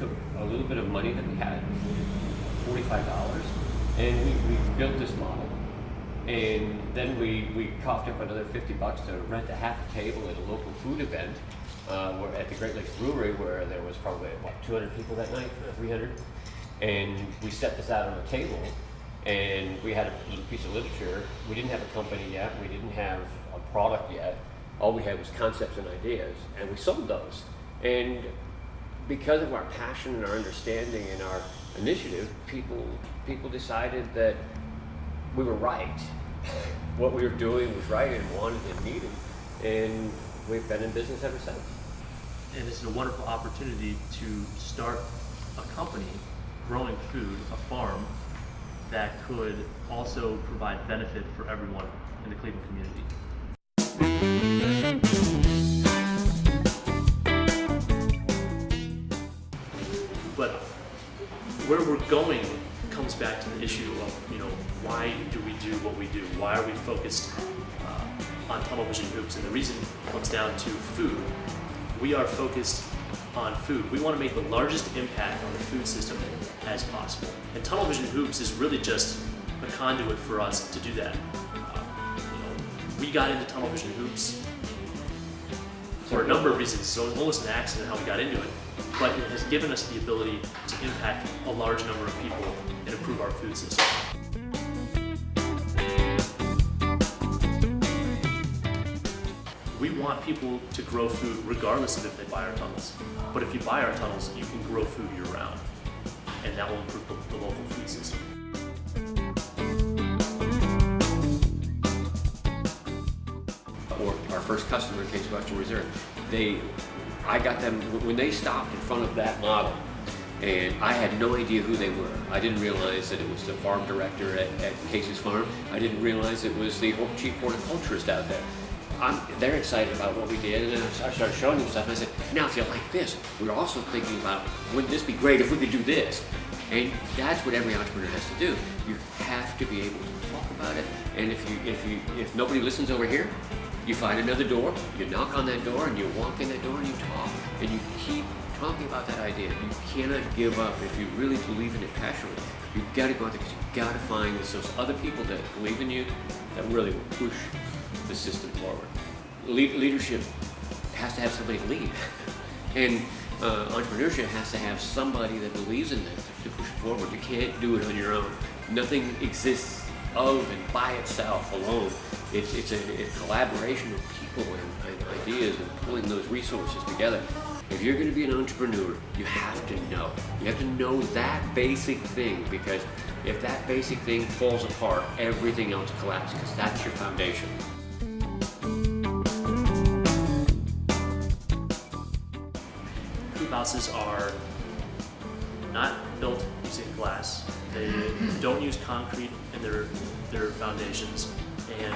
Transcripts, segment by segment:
took a little bit of money that we had, $45, and we built this model. And then we coughed up another $50 to rent a half a table at a local food event at the Great Lakes Brewery, where there was probably, 200 people that night, 300. And we set this out on a table, and we had a little piece of literature. We didn't have a company yet. We didn't have a product yet. All we had was concepts and ideas, and we sold those. And because of our passion and our understanding and our initiative, people decided that we were right. What we were doing was right and wanted and needed, and we've been in business ever since. And it's a wonderful opportunity to start a company growing food, a farm that could also provide benefit for everyone in the Cleveland community. But where we're going comes back to the issue of, why do we do what we do? Why are we focused on tunnel vision hoops? And the reason comes down to food. We are focused on food. We want to make the largest impact on the food system as possible. And tunnel vision hoops is really just a conduit for us to do that. We got into tunnel vision hoops for a number of reasons. So it was almost an accident how we got into it, but it has given us the ability to impact a large number of people and improve our food system. We want people to grow food regardless of if they buy our tunnels. But if you buy our tunnels, you can grow food year-round, and that will improve the local food system. Or our first customer in Case Western Reserve, I got them when they stopped in front of that model, and I had no idea who they were. I didn't realize that it was the farm director at Casey's Farm. I didn't realize it was the chief horticulturist out there. They're excited about what we did, and I started showing them stuff, and I said, now if you like this, we're also thinking about, wouldn't this be great if we could do this? And that's what every entrepreneur has to do. You have to be able to talk about it, and if nobody listens over here, you find another door, you knock on that door, and you walk in that door, and you talk, and you keep talking about that idea. You cannot give up. If you really believe in it passionately, you've got to go out there, because you've got to find those other people that believe in you, that really will push the system forward. Leadership has to have somebody to lead, and entrepreneurship has to have somebody that believes in that to push it forward. You can't do it on your own. Nothing exists of and by itself alone. It's a collaboration of people and ideas and pulling those resources together. If you're going to be an entrepreneur, you have to know. You have to know that basic thing, because if that basic thing falls apart, everything else collapses, because that's your foundation. Hoop houses are not built using glass. They don't use concrete in their foundations, and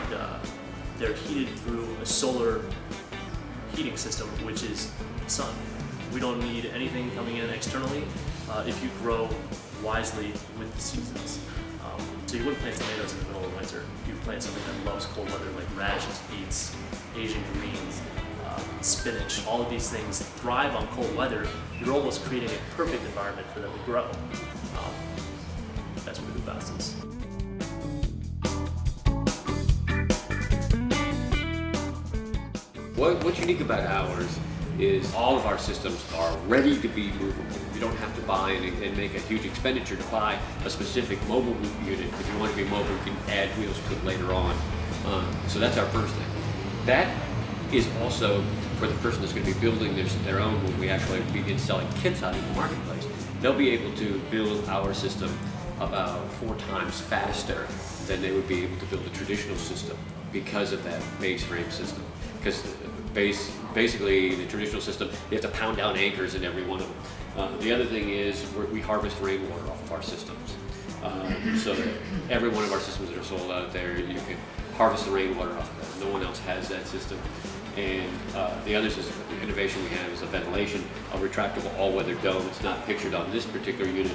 they're heated through a solar heating system, which is the sun. We don't need anything coming in externally if you grow wisely with the seasons. So you wouldn't plant tomatoes in the middle of winter. You plant something that loves cold weather, like radishes, beets, Asian greens, spinach. All of these things thrive on cold weather. You're almost creating a perfect environment for them to grow. That's what the hoop house is. What's unique about ours is all of our systems are ready to be movable. You don't have to buy and make a huge expenditure to buy a specific mobile unit. If you want to be mobile, you can add wheels to it later on. So that's our first thing. That is also for the person that's going to be building their own, when we actually begin selling kits out in the marketplace. They'll be able to build our system about 4 times faster than they would be able to build a traditional system because of that base frame system. Because basically the traditional system, you have to pound down anchors in every one of them. The other thing is we harvest rainwater off of our systems. So that every one of our systems that are sold out there, you can harvest the rainwater off of them. No one else has that system. And the other innovation we have is a ventilation, a retractable all-weather dome. It's not pictured on this particular unit,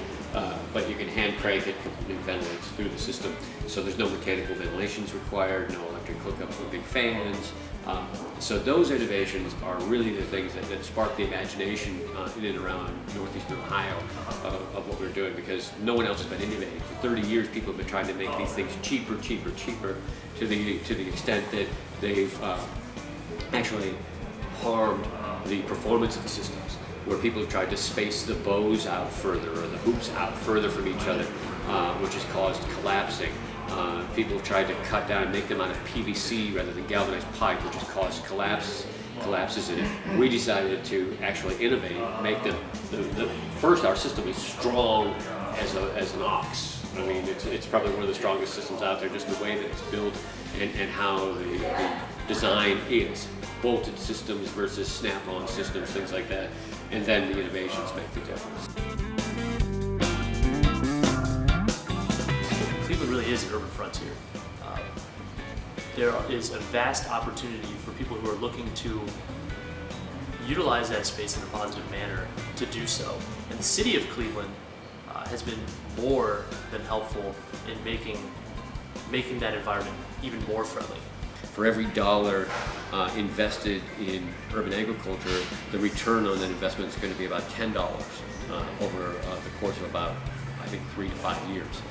but you can hand crank it, completely ventilates through the system. So there's no mechanical ventilations required, no electric hookups with big fans. So those innovations are really the things that spark the imagination in and around northeastern Ohio of what we're doing, because no one else has been innovating. For 30 years, people have been trying to make these things cheaper, to the extent that they've actually harmed the performance of the systems, where people have tried to space the bows out further or the hoops out further from each other, which has caused collapsing. People have tried to cut down and make them out of PVC rather than galvanized pipe, which has caused collapses in it. We decided to actually innovate, make them, first our system is strong as an ox. I mean, it's probably one of the strongest systems out there, just the way that it's built and how the design is. Bolted systems versus snap-on systems, things like that. And then the innovations make the difference. Cleveland really is an urban frontier. There is a vast opportunity for people who are looking to utilize that space in a positive manner to do so. And the city of Cleveland has been more than helpful in making that environment even more friendly. For every dollar invested in urban agriculture, the return on that investment is going to be about $10 over the course of about, I think, 3 to 5 years.